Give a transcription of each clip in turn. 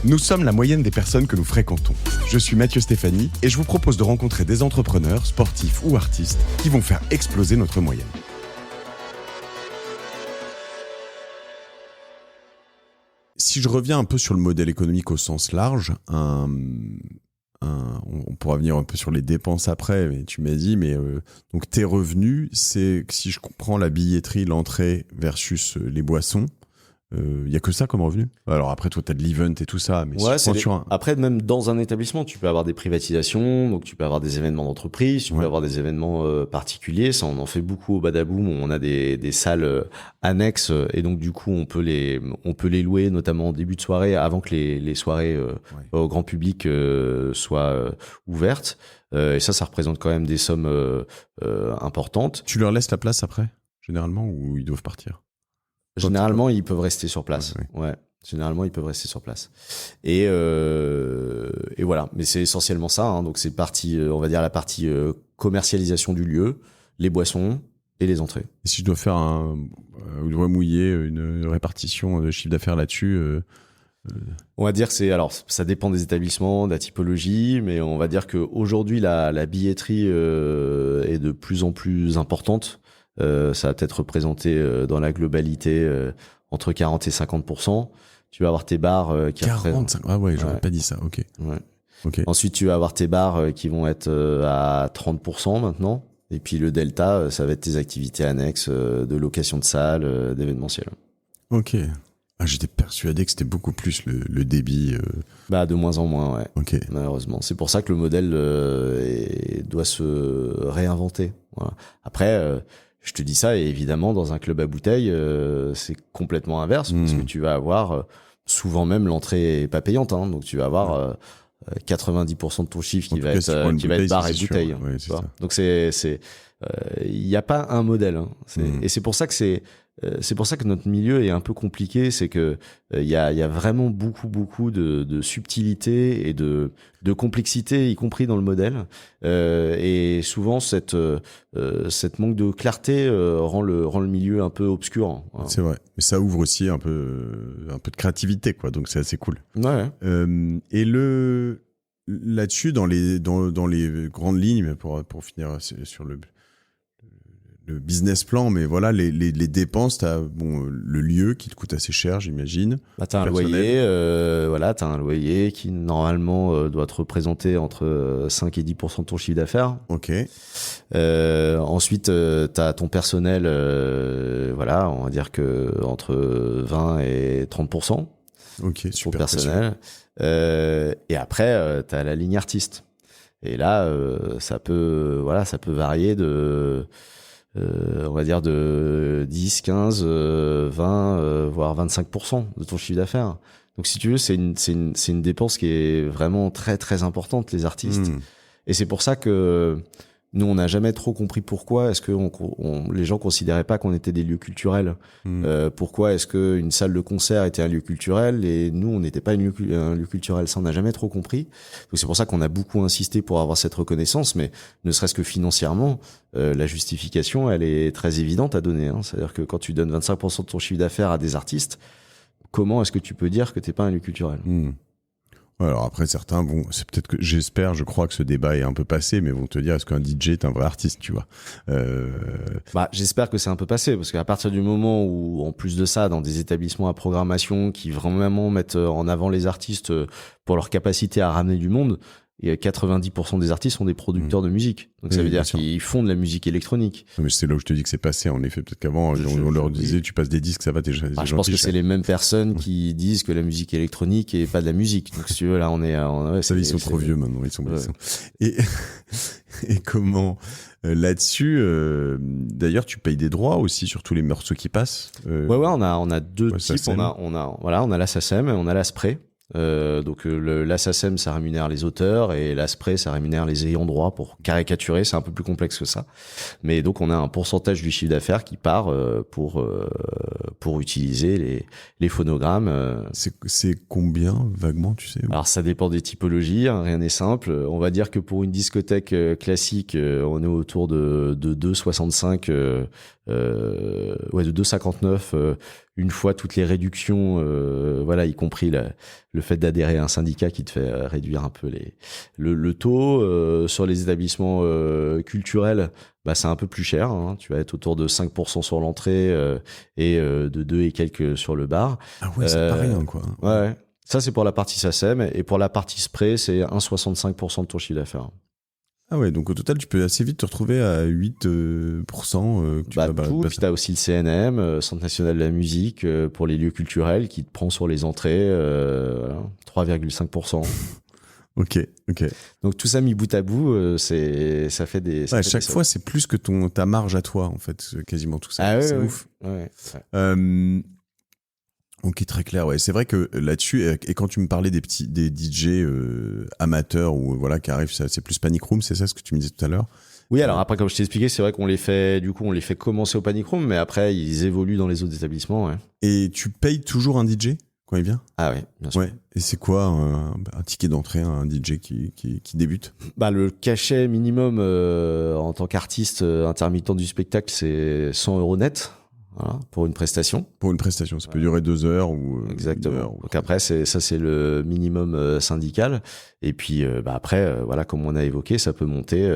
Nous sommes la moyenne des personnes que nous fréquentons. Je suis Mathieu Stéphanie et je vous propose de rencontrer des entrepreneurs, sportifs ou artistes qui vont faire exploser notre moyenne. Si je reviens un peu sur le modèle économique au sens large, on pourra venir un peu sur les dépenses après, mais tu m'as dit, donc tes revenus, c'est si je comprends la billetterie, l'entrée versus les boissons, il n'y a que ça comme revenu. Alors après, toi, tu as de l'event et tout ça, mais Ouais, si tu prends Après, même dans un établissement, tu peux avoir des privatisations, donc tu peux avoir des événements d'entreprise, tu peux avoir des événements particuliers. Ça, on en fait beaucoup au Badaboom. On a des salles annexes et donc du coup, on peut les louer, notamment en début de soirée, avant que les soirées au grand public soient ouvertes. Et ça représente quand même des sommes importantes. Tu leur laisses la place après, généralement, ou ils doivent partir? Généralement, ils peuvent rester sur place. Ouais. Généralement, ils peuvent rester sur place. Et voilà. Mais c'est essentiellement ça. Hein. Donc, c'est on va dire la partie commercialisation du lieu, les boissons et les entrées. Et si je dois faire ou dois mouiller une répartition de chiffre d'affaires là-dessus, on va dire que ça dépend des établissements, de la typologie, mais on va dire que aujourd'hui la billetterie est de plus en plus importante. Ça va peut-être représenter dans la globalité entre 40 et 50%. Tu vas avoir tes bars qui 40, ah ouais, j'aurais pas dit ça. Ok. Ouais. Ok. Ensuite, tu vas avoir tes bars qui vont être à 30% maintenant. Et puis le delta, ça va être tes activités annexes de location de salles, d'événementiel. Ok. Ah, j'étais persuadé que c'était beaucoup plus le débit. De moins en moins, ouais. Ok. Malheureusement. C'est pour ça que le modèle doit se réinventer. Voilà. Après, je te dis ça, et évidemment, dans un club à bouteilles, c'est complètement inverse, parce que tu vas avoir, souvent même, l'entrée est pas payante, hein, donc tu vas avoir 90% de ton chiffre qui va être bar et bouteille. Ouais, c'est ça. Donc il n'y a pas un modèle. Hein. Et c'est pour ça que notre milieu est un peu compliqué, c'est que il y a vraiment beaucoup de subtilité et de complexité, y compris dans le modèle. Et souvent cette manque de clarté rend le milieu un peu obscur. Hein. C'est vrai, mais ça ouvre aussi un peu de créativité, quoi. Donc c'est assez cool. Ouais. Et là-dessus, dans les grandes lignes, mais pour finir sur le business plan, mais voilà, les dépenses, t'as le lieu qui te coûte assez cher, j'imagine. T'as un loyer, t'as un loyer qui normalement doit te représenter entre 5 et 10% de ton chiffre d'affaires. Ok. Ensuite, t'as ton personnel, on va dire que entre 20 et 30%. Ok, super. Ton personnel. Et après, t'as la ligne artiste. Et là, ça peut varier on va dire de 10, 15, 20, voire 25% de ton chiffre d'affaires. Donc si tu veux, c'est une dépense qui est vraiment très très importante, les artistes. Et c'est pour ça que nous, on n'a jamais trop compris pourquoi est-ce que les gens considéraient pas qu'on était des lieux culturels. Pourquoi est-ce que une salle de concert était un lieu culturel et nous, on n'était pas un lieu culturel. Ça, on n'a jamais trop compris. Donc c'est pour ça qu'on a beaucoup insisté pour avoir cette reconnaissance, mais ne serait-ce que financièrement, la justification, elle est très évidente à donner. Hein. C'est-à-dire que quand tu donnes 25% de ton chiffre d'affaires à des artistes, comment est-ce que tu peux dire que t'es pas un lieu culturel? Alors après, certains vont, c'est peut-être que je crois que ce débat est un peu passé, mais vont te dire, est-ce qu'un DJ est un vrai artiste, tu vois? J'espère que c'est un peu passé, parce qu'à partir du moment où, en plus de ça, dans des établissements à programmation qui vraiment mettent en avant les artistes pour leur capacité à ramener du monde, et 90% des artistes sont des producteurs de musique. Donc ça veut dire qu'ils font de la musique électronique. Mais c'est là où je te dis que c'est passé, en effet. Peut-être qu'avant, on leur disait, tu passes des disques, ça va, t'es gentil. Je pense que c'est les mêmes personnes qui disent que la musique électronique est pas de la musique. Donc si tu veux, là, ils sont trop vieux maintenant, ils sont blessés. Et comment, là-dessus, d'ailleurs, tu payes des droits aussi sur tous les morceaux qui passent? On a deux types. On a la SACEM et on a la SPRE. Donc la SACEM, ça rémunère les auteurs, et la SPRE, ça rémunère les ayants droit. Pour caricaturer, c'est un peu plus complexe que ça. Mais donc on a un pourcentage du chiffre d'affaires qui part pour utiliser les phonogrammes. C'est combien, vaguement, tu sais? Alors ça dépend des typologies, hein, rien n'est simple. On va dire que pour une discothèque classique, on est autour de 2,65 de 2,59 une fois toutes les réductions, voilà, y compris le fait d'adhérer à un syndicat qui te fait réduire un peu le taux. Sur les établissements culturels, bah c'est un peu plus cher, hein. Tu vas être autour de 5% sur l'entrée et de 2 et quelques sur le bar. Ah ouais, c'est pas rien, quoi. Ouais. Ça, c'est pour la partie SACEM. Et pour la partie spray, c'est 1,65% de ton chiffre d'affaires. Ah ouais, donc au total, tu peux assez vite te retrouver à 8%. Que tu vas Puis t'as aussi le CNM, Centre National de la Musique, pour les lieux culturels, qui te prend sur les entrées 3,5%. Ok. Donc tout ça mis bout à bout, ça fait des... Ouais, chaque fois, c'est plus que ta marge à toi, en fait, quasiment tout ça. Ah ouais, c'est ouais, ouf. Ouais. Ok, très clair. Ouais, c'est vrai que là-dessus, et quand tu me parlais des DJ amateurs ou voilà qui arrivent, c'est plus Panic Room, c'est ça ce que tu me disais tout à l'heure. Oui, alors après, comme je t'ai expliqué, c'est vrai qu'on les fait commencer au Panic Room, mais après ils évoluent dans les autres établissements. Ouais. Et tu payes toujours un DJ quand il vient? Ah oui, bien sûr. Ouais. Et c'est quoi un ticket d'entrée, un DJ qui débute? Bah le cachet minimum en tant qu'artiste intermittent du spectacle, c'est 100 € net. Voilà, pour une prestation. Pour une prestation, ça peut durer 2 heures ou... Exactement. Heure, Donc après, c'est le minimum syndical. Et puis après, voilà, comme on a évoqué, ça peut monter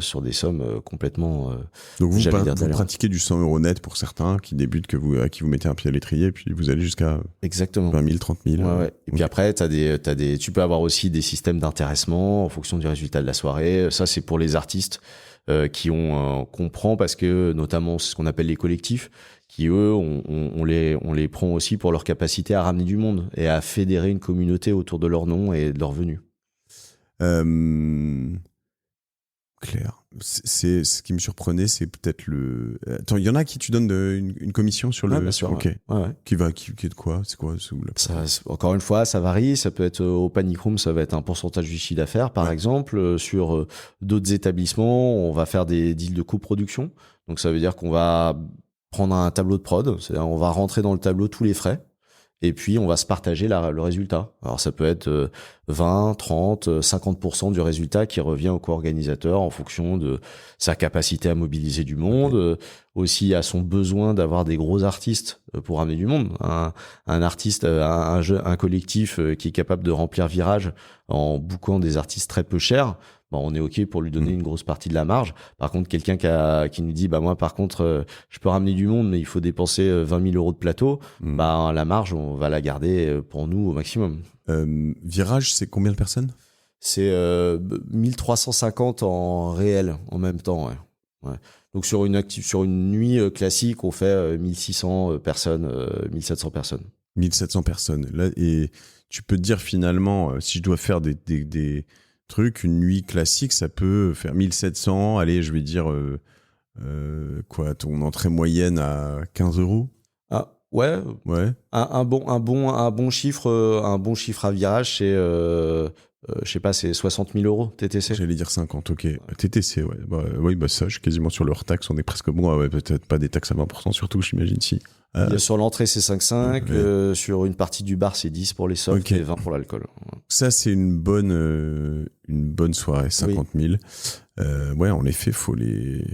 sur des sommes complètement... Donc vous pratiquez du 100 € net pour certains qui débutent, à qui vous mettez un pied à l'étrier, et puis vous allez jusqu'à exactement 20 000, 30 000. Ouais. Et puis après, tu peux avoir aussi des systèmes d'intéressement en fonction du résultat de la soirée. Ça, c'est pour les artistes qu'on prend parce que, notamment, c'est ce qu'on appelle les collectifs, qui eux, on les prend aussi pour leur capacité à ramener du monde et à fédérer une communauté autour de leur nom et de leur venue. Claire. C'est ce qui me surprenait, c'est peut-être Attends, il y en a qui tu donnent une commission sur le. Bien sûr. Ok. Ouais. Qui est de quoi? C'est quoi encore une fois, ça varie. Ça peut être au Panic Room, ça va être un pourcentage du chiffre d'affaires, par exemple. Sur d'autres établissements, on va faire des deals de coproduction. Donc ça veut dire qu'on va prendre un tableau de prod, c'est-à-dire on va rentrer dans le tableau tous les frais. Et puis, on va se partager le résultat. Alors, ça peut être 20, 30, 50% du résultat qui revient au co-organisateur en fonction de sa capacité à mobiliser du monde, aussi à son besoin d'avoir des gros artistes pour amener du monde. Un artiste, un collectif qui est capable de remplir Virage en bookant des artistes très peu chers, on est OK pour lui donner une grosse partie de la marge. Par contre, quelqu'un qui nous dit, moi, par contre, je peux ramener du monde, mais il faut dépenser 20 000 € de plateau, la marge, on va la garder pour nous au maximum. Virage, c'est combien de personnes? C'est 1350 en réel, en même temps, ouais. Donc, sur une nuit classique, on fait 1600 personnes, 1700 personnes. 1700 personnes. Là, et tu peux te dire, finalement, si je dois faire des trucs, une nuit classique, ça peut faire 1700. Allez, je vais dire ton entrée moyenne à 15 €. Ah ouais. Un bon chiffre à Virage, c'est je sais pas, c'est 60 000 € TTC. J'allais dire 50, ok. TTC, ouais. Oui, ça, je suis quasiment sur leur taxe. On est presque bon. Ouais, peut-être pas des taxes à 20%, surtout, j'imagine, si. Sur l'entrée, c'est 5,5. Sur une partie du bar, c'est 10 pour les softs et 20 pour l'alcool. Ça, c'est une bonne soirée, 50 000. Ouais, en effet, faut les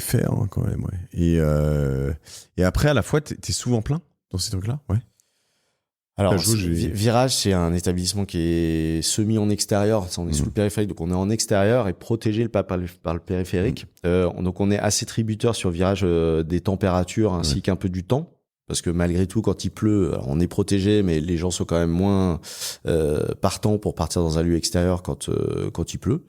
faire, hein, quand même, ouais. Et après, à la fois, t'es souvent plein dans ces trucs-là, ouais. Alors, Virage, c'est un établissement qui est semi en extérieur. On est sous le périphérique, donc on est en extérieur et protégé par le périphérique. Donc, on est assez tributaire sur Virage des températures ainsi qu'un peu du temps. Parce que malgré tout, quand il pleut, on est protégé, mais les gens sont quand même moins partants pour partir dans un lieu extérieur quand il pleut.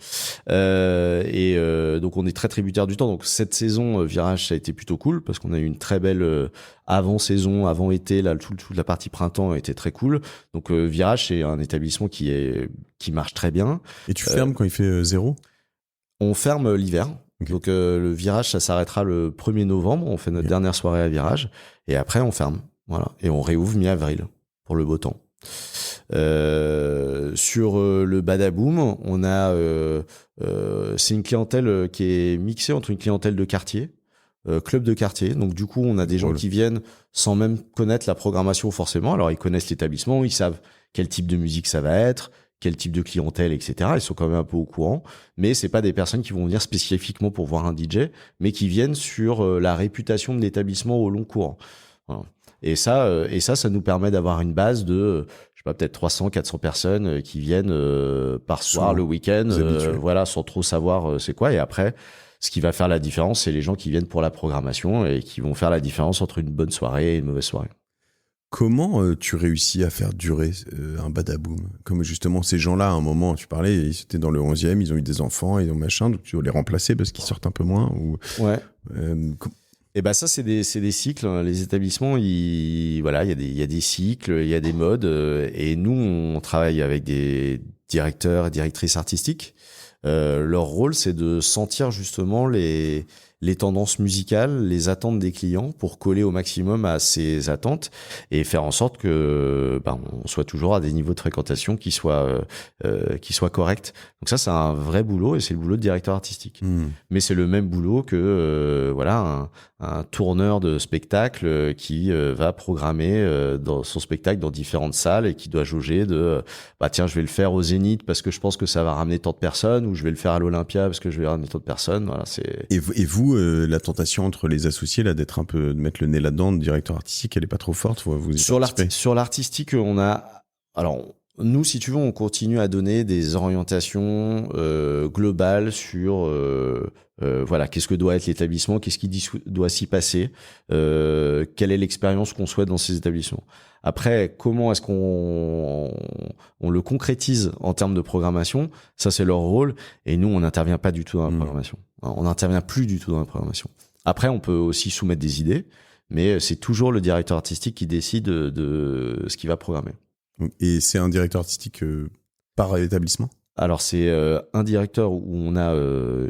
Donc on est très tributaire du temps. Donc cette saison, Virage, ça a été plutôt cool parce qu'on a eu une très belle avant-saison, avant-été. Là, toute la partie printemps a été très cool. Donc Virage, c'est un établissement qui marche très bien. Et tu fermes quand il fait 0 ? On ferme l'hiver. Okay. Donc le Virage, ça s'arrêtera le 1er novembre. On fait notre dernière soirée à Virage. Et après, on ferme. Voilà. Et on réouvre mi-avril pour le beau temps. Sur le Badaboom, on a c'est une clientèle qui est mixée entre une clientèle de quartier, club de quartier. Donc du coup, on a des gens qui viennent sans même connaître la programmation forcément. Alors ils connaissent l'établissement, ils savent quel type de musique ça va être, quel type de clientèle, etc. Ils sont quand même un peu au courant, mais c'est pas des personnes qui vont venir spécifiquement pour voir un DJ, mais qui viennent sur la réputation de l'établissement au long cours. Voilà. Et ça nous permet d'avoir une base de, je sais pas, peut-être 300, 400 personnes qui viennent par soir, le week-end, voilà, sans trop savoir c'est quoi. Et après, ce qui va faire la différence, c'est les gens qui viennent pour la programmation et qui vont faire la différence entre une bonne soirée et une mauvaise soirée. Comment tu réussis à faire durer un badaboom? Comme justement ces gens-là, à un moment, tu parlais, ils étaient dans le 11e, ils ont eu des enfants, ils ont machin, donc tu dois les remplacer parce qu'ils sortent un peu moins ou... Ouais. Et ben ça, c'est des cycles. Les établissements, voilà, il y a des cycles, il y a des modes. Et nous, on travaille avec des directeurs et directrices artistiques. Leur rôle, c'est de sentir justement les tendances musicales, les attentes des clients pour coller au maximum à ces attentes et faire en sorte que on soit toujours à des niveaux de fréquentation qui soient corrects. Donc ça, c'est un vrai boulot et c'est le boulot de directeur artistique. Mais c'est le même boulot que voilà un tourneur de spectacle qui va programmer dans son spectacle dans différentes salles et qui doit jauger de tiens, je vais le faire au Zénith parce que je pense que ça va ramener tant de personnes, ou je vais le faire à l'Olympia parce que je vais ramener tant de personnes. Voilà, c'est... Et vous, la tentation entre les associés là, de mettre le nez là-dedans, de directeur artistique, elle est pas trop forte, vous sur l'artistique, on a, alors nous, si tu veux, on continue à donner des orientations globales sur voilà, qu'est-ce que doit être l'établissement, qu'est-ce qui doit s'y passer, quelle est l'expérience qu'on souhaite dans ces établissements. Après, comment est-ce qu'on le concrétise en termes de programmation? Ça, c'est leur rôle. Et nous, on n'intervient pas du tout dans la programmation. On n'intervient plus du tout dans la programmation. Après, on peut aussi soumettre des idées, mais c'est toujours le directeur artistique qui décide de ce qu'il va programmer. Et c'est un directeur artistique par établissement? Alors, c'est un directeur où on a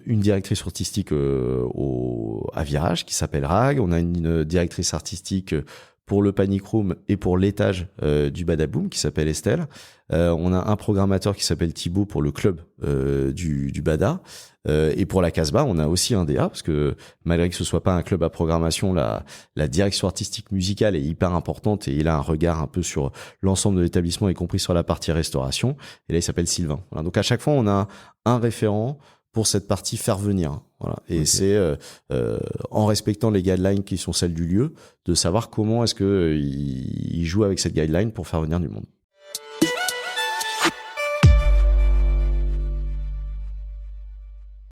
une directrice artistique à Virage qui s'appelle Rag. On a une directrice artistique pour le Panic Room et pour l'étage du Badaboom qui s'appelle Estelle. On a un programmateur qui s'appelle Thibaut pour le club du Bada. Et pour la Casbah, on a aussi un DA parce que malgré que ce soit pas un club à programmation, la direction artistique musicale est hyper importante et il a un regard un peu sur l'ensemble de l'établissement, y compris sur la partie restauration. Et là, il s'appelle Sylvain. Voilà. Donc à chaque fois, on a un référent pour cette partie faire venir. Voilà. Et okay. C'est en respectant les guidelines qui sont celles du lieu, de savoir comment est-ce que il joue avec cette guideline pour faire venir du monde.